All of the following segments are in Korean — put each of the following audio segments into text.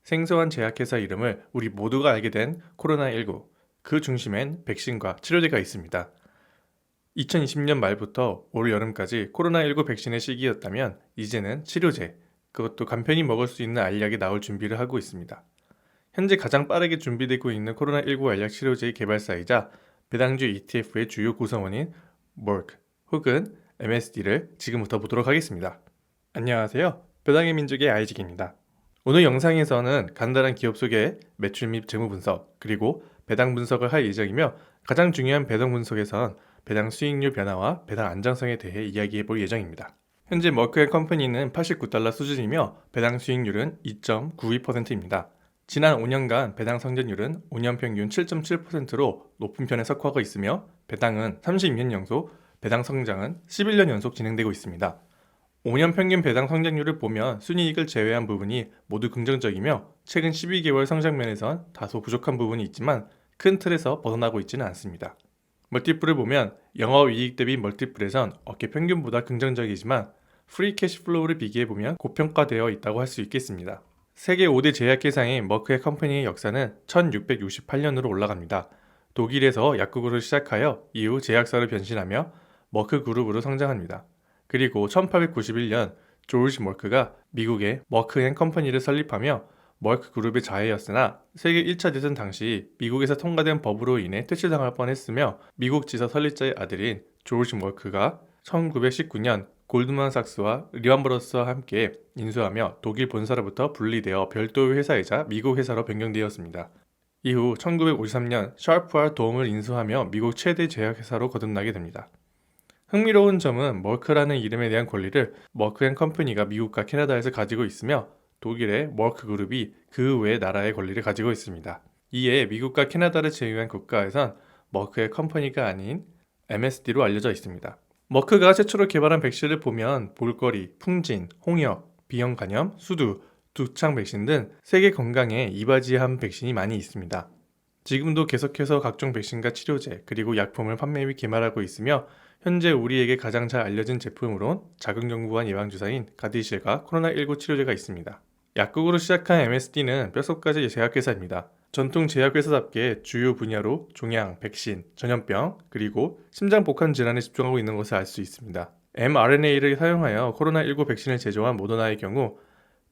생소한 제약회사 이름을 우리 모두가 알게 된 코로나19. 그 중심엔 백신과 치료제가 있습니다. 2020년 말부터 올 여름까지 코로나19 백신의 시기였다면 이제는 치료제, 그것도 간편히 먹을 수 있는 알약이 나올 준비를 하고 있습니다. 현재 가장 빠르게 준비되고 있는 코로나19 알약 치료제의 개발사이자 배당주 ETF의 주요 구성원인 Merck 혹은 MSD를 지금부터 보도록 하겠습니다. 안녕하세요. 배당의 민족의 아이직입니다. 오늘 영상에서는 간단한 기업 소개, 매출 및 재무 분석, 그리고 배당 분석을 할 예정이며 가장 중요한 배당 분석에선 배당 수익률 변화와 배당 안정성에 대해 이야기해 볼 예정입니다. 현재 머크앤컴퍼니는 $89 수준이며 배당 수익률은 2.92%입니다. 지난 5년간 배당 성장률은 5년 평균 7.7%로 높은 편에 속하고 있으며 배당은 32년 연속, 배당 성장은 11년 연속 진행되고 있습니다. 5년 평균 배당 성장률을 보면 순이익을 제외한 부분이 모두 긍정적이며 최근 12개월 성장면에선 다소 부족한 부분이 있지만 큰 틀에서 벗어나고 있지는 않습니다. 멀티플을 보면 영업이익 대비 멀티플에선 업계 평균보다 긍정적이지만 프리 캐시플로우를 비교해보면 고평가되어 있다고 할 수 있겠습니다. 세계 5대 제약회사인 머크앤컴퍼니의 역사는 1668년으로 올라갑니다. 독일에서 약국으로 시작하여 이후 제약사로 변신하며 머크그룹으로 성장합니다. 그리고 1891년 조지 머크가 미국의 머크앤컴퍼니를 설립하며 머크그룹의 자회였으나 세계 1차 대전 당시 미국에서 통과된 법으로 인해 퇴출당할 뻔했으며 미국 지사 설립자의 아들인 조지 머크가 1919년 골드만삭스와 리만 브러스와 함께 인수하며 독일 본사로부터 분리되어 별도의 회사이자 미국 회사로 변경되었습니다. 이후 1953년 샤프와 도움을 인수하며 미국 최대 제약회사로 거듭나게 됩니다. 흥미로운 점은 머크라는 이름에 대한 권리를 머크앤컴퍼니가 미국과 캐나다에서 가지고 있으며 독일의 머크그룹이 그 외 나라의 권리를 가지고 있습니다. 이에 미국과 캐나다를 제외한 국가에선 머크앤컴퍼니가 아닌 MSD로 알려져 있습니다. 머크가 최초로 개발한 백신을 보면 볼거리, 풍진, 홍역, 비형 간염, 수두, 두창 백신 등 세계 건강에 이바지한 백신이 많이 있습니다. 지금도 계속해서 각종 백신과 치료제 그리고 약품을 판매 및 개발하고 있으며 현재 우리에게 가장 잘 알려진 제품으론 자궁경부암 예방주사인 가디실과 코로나19 치료제가 있습니다. 약국으로 시작한 MSD는 뼛속까지 제약회사입니다. 전통 제약회사답게 주요 분야로 종양, 백신, 전염병, 그리고 심장복합 질환에 집중하고 있는 것을 알 수 있습니다. mRNA를 사용하여 코로나19 백신을 제조한 모더나의 경우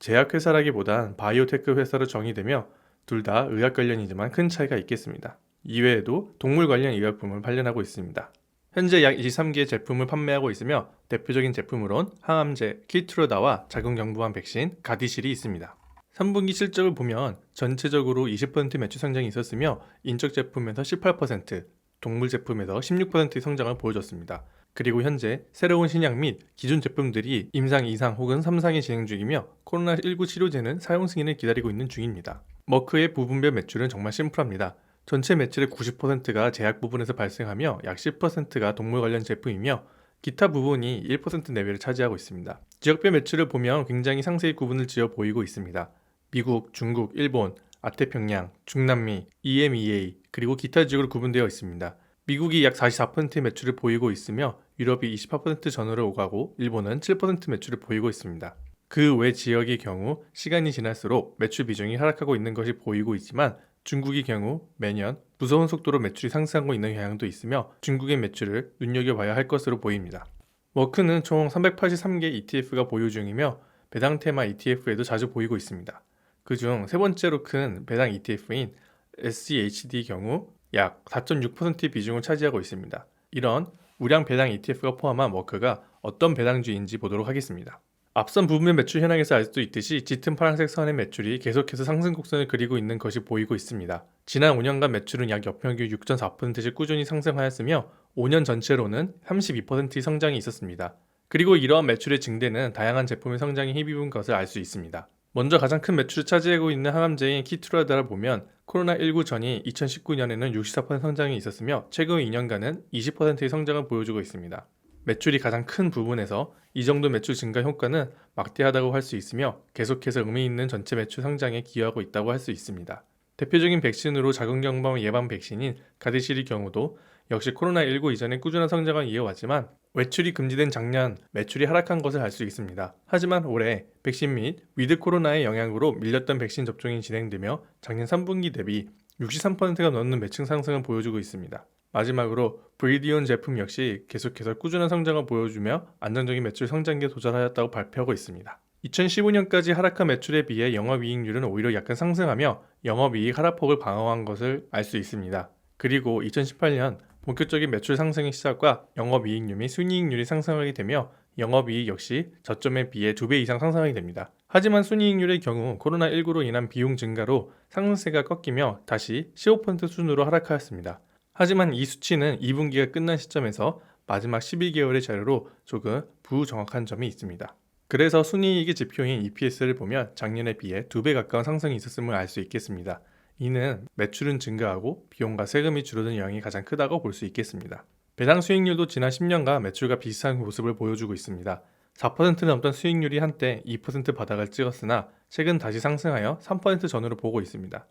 제약회사라기보단 바이오테크 회사로 정의되며 둘 다 의학 관련이지만 큰 차이가 있겠습니다. 이외에도 동물 관련 의약품을 발견하고 있습니다. 현재 약 23개의 제품을 판매하고 있으며 대표적인 제품으론 항암제 키트로다와 자궁경부암 백신 가디실이 있습니다. 3분기 실적을 보면 전체적으로 20% 매출 성장이 있었으며 인적 제품에서 18%, 동물 제품에서 16%의 성장을 보여줬습니다. 그리고 현재 새로운 신약 및 기존 제품들이 임상 2상 혹은 3상이 진행 중이며 코로나19 치료제는 사용 승인을 기다리고 있는 중입니다. 머크의 부분별 매출은 정말 심플합니다. 전체 매출의 90%가 제약 부분에서 발생하며 약 10%가 동물 관련 제품이며 기타 부분이 1% 내외를 차지하고 있습니다. 지역별 매출을 보면 굉장히 상세히 구분을 지어 보이고 있습니다. 미국, 중국, 일본, 아태평양, 중남미, EMEA 그리고 기타 지역으로 구분되어 있습니다. 미국이 약 44%의 매출을 보이고 있으며 유럽이 28% 전후를 오가고 일본은 7% 매출을 보이고 있습니다. 그 외 지역의 경우 시간이 지날수록 매출 비중이 하락하고 있는 것이 보이고 있지만 중국의 경우 매년 무서운 속도로 매출이 상승하고 있는 경향도 있으며 중국의 매출을 눈여겨봐야 할 것으로 보입니다. 머크는 총 383개 ETF가 보유 중이며 배당 테마 ETF에도 자주 보이고 있습니다. 그중 세 번째로 큰 배당 ETF인 SCHD의 경우 약 4.6%의 비중을 차지하고 있습니다. 이런 우량 배당 ETF가 포함한 머크가 어떤 배당주인지 보도록 하겠습니다. 앞선 부분의 매출 현황에서 알 수 있듯이 짙은 파란색 선의 매출이 계속해서 상승 곡선을 그리고 있는 것이 보이고 있습니다. 지난 5년간 매출은 약 연평균 6.4%씩 꾸준히 상승하였으며 5년 전체로는 32%의 성장이 있었습니다. 그리고 이러한 매출의 증대는 다양한 제품의 성장에 힘입은 것을 알 수 있습니다. 먼저 가장 큰 매출을 차지하고 있는 항암제인 키트라다를 보면 코로나19 전인 2019년에는 64% 성장이 있었으며 최근 2년간은 20%의 성장을 보여주고 있습니다. 매출이 가장 큰 부분에서 이 정도 매출 증가 효과는 막대하다고 할 수 있으며 계속해서 의미 있는 전체 매출 성장에 기여하고 있다고 할 수 있습니다. 대표적인 백신으로 자궁경부암 예방 백신인 가디실의 경우도 역시 코로나19 이전의 꾸준한 성장을 이어왔지만 외출이 금지된 작년 매출이 하락한 것을 알 수 있습니다. 하지만 올해 백신 및 위드 코로나의 영향으로 밀렸던 백신 접종이 진행되며 작년 3분기 대비 63%가 넘는 매출 상승을 보여주고 있습니다. 마지막으로 브리디온 제품 역시 계속해서 꾸준한 성장을 보여주며 안정적인 매출 성장기에 도달하였다고 발표하고 있습니다. 2015년까지 하락한 매출에 비해 영업이익률은 오히려 약간 상승하며 영업이익 하락폭을 방어한 것을 알 수 있습니다. 그리고 2018년 본격적인 매출 상승의 시작과 영업이익률 및 순이익률이 상승하게 되며 영업이익 역시 저점에 비해 2배 이상 상승하게 됩니다. 하지만 순이익률의 경우 코로나19로 인한 비용 증가로 상승세가 꺾이며 다시 15% 수준으로 하락하였습니다. 하지만 이 수치는 2분기가 끝난 시점에서 마지막 12개월의 자료로 조금 부정확한 점이 있습니다. 그래서 순이익의 지표인 EPS를 보면 작년에 비해 2배 가까운 상승이 있었음을 알 수 있겠습니다. 이는 매출은 증가하고 비용과 세금이 줄어든 영향이 가장 크다고 볼 수 있겠습니다. 배당 수익률도 지난 10년간 매출과 비슷한 모습을 보여주고 있습니다. 4% 넘던 수익률이 한때 2% 바닥을 찍었으나 최근 다시 상승하여 3% 전후로 보고 있습니다.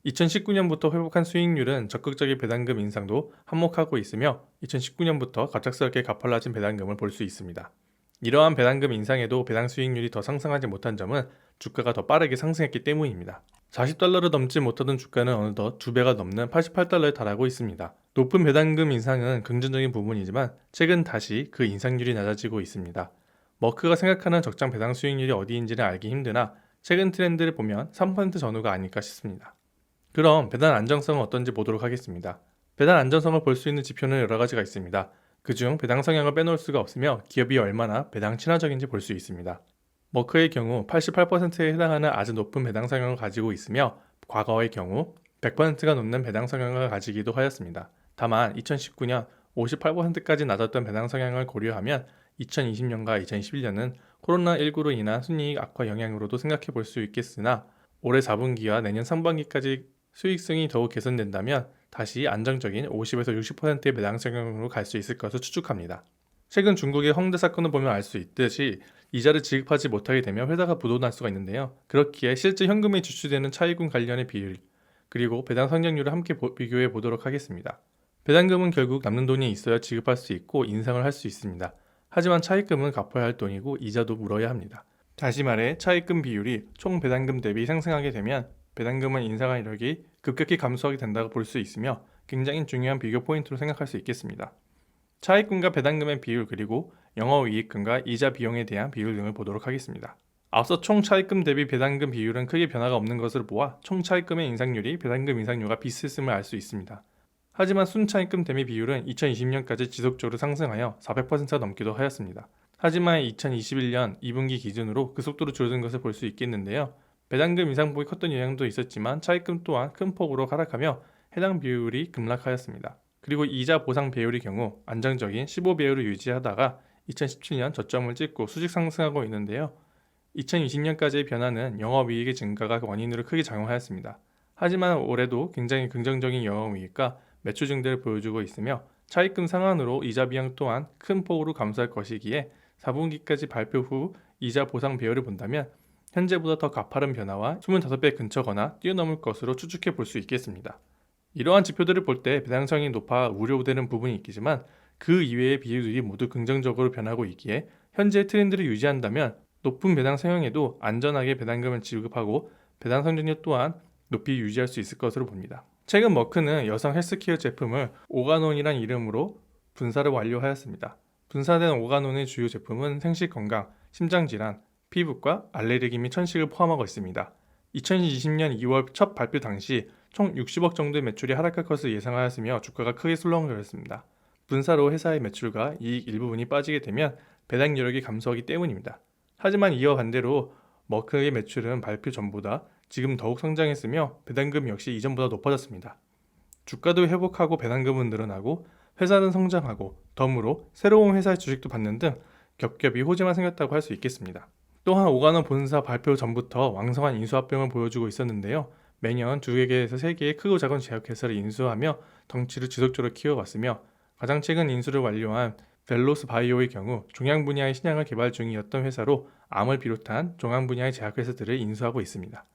2019년부터 회복한 수익률은 적극적인 배당금 인상도 한몫하고 있으며 2019년부터 갑작스럽게 가팔라진 배당금을 볼 수 있습니다. 이러한 배당금 인상에도 배당 수익률이 더 상승하지 못한 점은 주가가 더 빠르게 상승했기 때문입니다. 40달러를 넘지 못하던 주가는 어느덧 2배가 넘는 88달러에 달하고 있습니다. 높은 배당금 인상은 긍정적인 부분이지만 최근 다시 그 인상률이 낮아지고 있습니다. 머크가 생각하는 적정 배당 수익률이 어디인지는 알기 힘드나 최근 트렌드를 보면 3% 전후가 아닐까 싶습니다. 그럼 배당 안정성은 어떤지 보도록 하겠습니다. 배당 안정성을 볼 수 있는 지표는 여러 가지가 있습니다. 그중 배당 성향을 빼놓을 수가 없으며 기업이 얼마나 배당 친화적인지 볼 수 있습니다. 머크의 경우 88%에 해당하는 아주 높은 배당 성향을 가지고 있으며 과거의 경우 100%가 넘는 배당 성향을 가지기도 하였습니다. 다만 2019년 58%까지 낮았던 배당 성향을 고려하면 2020년과 2021년은 코로나19로 인한 순이익 악화 영향으로도 생각해 볼 수 있겠으나 올해 4분기와 내년 상반기까지 수익성이 더욱 개선된다면 다시 안정적인 50에서 60%의 배당 성향으로 갈 수 있을 것을 추측합니다. 최근 중국의 헝다 사건을 보면 알 수 있듯이 이자를 지급하지 못하게 되면 회사가 부도날 수가 있는데요. 그렇기에 실제 현금이 지출되는 차입금 관련의 비율 그리고 배당 성장률을 함께 비교해 보도록 하겠습니다. 배당금은 결국 남는 돈이 있어야 지급할 수 있고 인상을 할 수 있습니다. 하지만 차입금은 갚아야 할 돈이고 이자도 물어야 합니다. 다시 말해 차입금 비율이 총 배당금 대비 상승하게 되면 배당금은 인상할 이력이 급격히 감소하게 된다고 볼 수 있으며 굉장히 중요한 비교 포인트로 생각할 수 있겠습니다. 차입금과 배당금의 비율 그리고 영업이익금과 이자 비용에 대한 비율 등을 보도록 하겠습니다. 앞서 총 차입금 대비 배당금 비율은 크게 변화가 없는 것으로 보아 총 차입금의 인상률이 배당금 인상률과 비슷했음을 알 수 있습니다. 하지만 순차입금 대비 비율은 2020년까지 지속적으로 상승하여 400%가 넘기도 하였습니다. 하지만 2021년 2분기 기준으로 그 속도로 줄어든 것을 볼 수 있겠는데요. 배당금 인상폭이 컸던 영향도 있었지만 차입금 또한 큰 폭으로 하락하며 해당 비율이 급락하였습니다. 그리고 이자 보상 배율의 경우 안정적인 15배율을 유지하다가 2017년 저점을 찍고 수직 상승하고 있는데요. 2020년까지의 변화는 영업이익의 증가가 원인으로 크게 작용하였습니다. 하지만 올해도 굉장히 긍정적인 영업이익과 매출 증대를 보여주고 있으며 차입금 상환으로 이자 비용 또한 큰 폭으로 감소할 것이기에 4분기까지 발표 후 이자 보상 배율을 본다면 현재보다 더 가파른 변화와 25배 근처거나 뛰어넘을 것으로 추측해 볼 수 있겠습니다. 이러한 지표들을 볼 때 배당성이 높아 우려되는 부분이 있겠지만 그 이외의 비율들이 모두 긍정적으로 변하고 있기에 현재 트렌드를 유지한다면 높은 배당 성향에도 안전하게 배당금을 지급하고 배당 성장률 또한 높이 유지할 수 있을 것으로 봅니다. 최근 머크는 여성 헬스케어 제품을 오가논이란 이름으로 분사를 완료하였습니다. 분사된 오가논의 주요 제품은 생식건강, 심장질환, 피부과 알레르기 및 천식을 포함하고 있습니다. 2020년 2월 첫 발표 당시 총 60억 정도의 매출이 하락할 것을 예상하였으며 주가가 크게 술렁거렸습니다. 분사로 회사의 매출과 이익 일부분이 빠지게 되면 배당 여력이 감소하기 때문입니다. 하지만 이와 반대로 머크의 매출은 발표 전보다 지금 더욱 성장했으며 배당금 역시 이전보다 높아졌습니다. 주가도 회복하고 배당금은 늘어나고 회사는 성장하고 덤으로 새로운 회사의 주식도 받는 등 겹겹이 호재만 생겼다고 할 수 있겠습니다. 또한 오가논 본사 발표 전부터 왕성한 인수합병을 보여주고 있었는데요. 매년 2개에서 3개의 크고 작은 제약회사를 인수하며 덩치를 지속적으로 키워왔으며 가장 최근 인수를 완료한 벨로스 바이오의 경우 종양 분야의 신약을 개발 중이었던 회사로 암을 비롯한 종양 분야의 제약회사들을 인수하고 있습니다.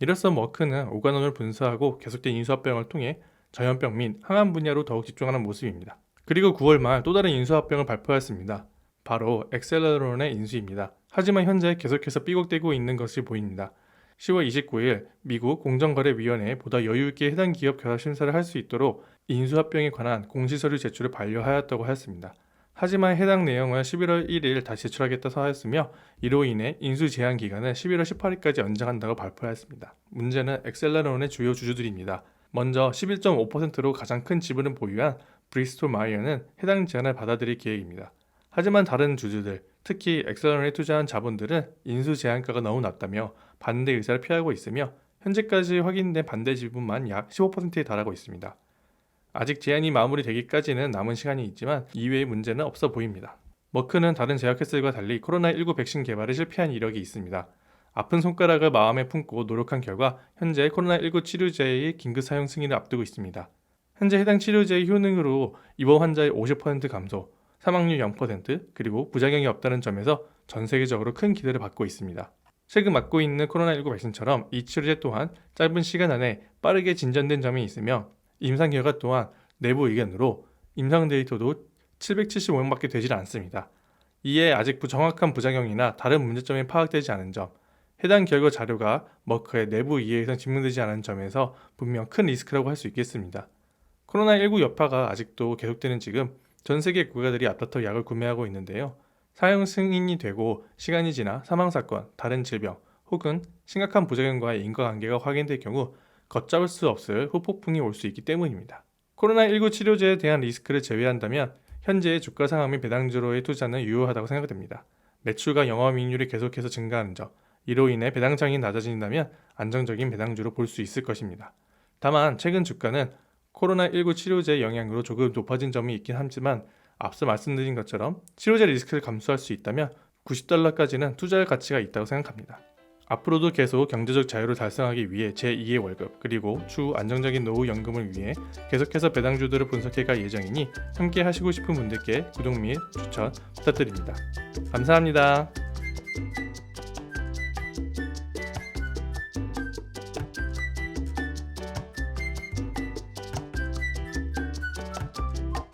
이로써 머크는 오가논을 분사하고 계속된 인수합병을 통해 전염병 및 항암 분야로 더욱 집중하는 모습입니다. 그리고 9월 말 또 다른 인수합병을 발표했습니다. 바로 엑셀러론의 인수입니다. 하지만 현재 계속해서 삐걱대고 있는 것이 보입니다. 10월 29일 미국 공정거래위원회에 보다 여유있게 해당 기업 결합 심사를 할 수 있도록 인수합병에 관한 공시서류 제출을 반려하였다고 하였습니다. 하지만 해당 내용을 11월 1일 다시 제출하겠다고 하였으며 이로 인해 인수 제한 기간을 11월 18일까지 연장한다고 발표하였습니다. 문제는 엑셀러론의 주요 주주들입니다. 먼저 11.5%로 가장 큰 지분을 보유한 브리스톨 마이어는 해당 제안을 받아들일 계획입니다. 하지만 다른 주주들, 특히 엑셀러론에 투자한 자본들은 인수 제한가가 너무 낮다며 반대 의사를 피하고 있으며 현재까지 확인된 반대 지분만 약 15%에 달하고 있습니다. 아직 제안이 마무리되기까지는 남은 시간이 있지만 이외의 문제는 없어 보입니다. 머크는 다른 제약회사들과 달리 코로나19 백신 개발에 실패한 이력이 있습니다. 아픈 손가락을 마음에 품고 노력한 결과 현재 코로나19 치료제의 긴급 사용 승인을 앞두고 있습니다. 현재 해당 치료제의 효능으로 입원 환자의 50% 감소, 사망률 0%, 그리고 부작용이 없다는 점에서 전 세계적으로 큰 기대를 받고 있습니다. 최근 맞고 있는 코로나19 백신처럼 이 치료제 또한 짧은 시간 안에 빠르게 진전된 점이 있으며 임상 결과 또한 내부 의견으로 임상 데이터도 775명밖에 되질 않습니다. 이에 아직 정확한 부작용이나 다른 문제점이 파악되지 않은 점, 해당 결과 자료가 머크의 내부 이해에서 증명되지 않은 점에서 분명 큰 리스크라고 할 수 있겠습니다. 코로나19 여파가 아직도 계속되는 지금 전 세계 국가들이 앞다퉈 약을 구매하고 있는데요. 사용 승인이 되고 시간이 지나 사망사건, 다른 질병 혹은 심각한 부작용과의 인과관계가 확인될 경우 걷잡을 수 없을 후폭풍이 올 수 있기 때문입니다. 코로나19 치료제에 대한 리스크를 제외한다면 현재의 주가 상황 및 배당주로의 투자는 유효하다고 생각됩니다. 매출과 영업이익률이 계속해서 증가하는 점, 이로 인해 배당장이 낮아진다면 안정적인 배당주로 볼 수 있을 것입니다. 다만 최근 주가는 코로나19 치료제의 영향으로 조금 높아진 점이 있긴 하지만 앞서 말씀드린 것처럼 치료제 리스크를 감수할 수 있다면 $90까지는 투자할 가치가 있다고 생각합니다. 앞으로도 계속 경제적 자유를 달성하기 위해 제2의 월급 그리고 추후 안정적인 노후 연금을 위해 계속해서 배당주들을 분석해 갈 예정이니 함께 하시고 싶은 분들께 구독 및 추천 부탁드립니다. 감사합니다.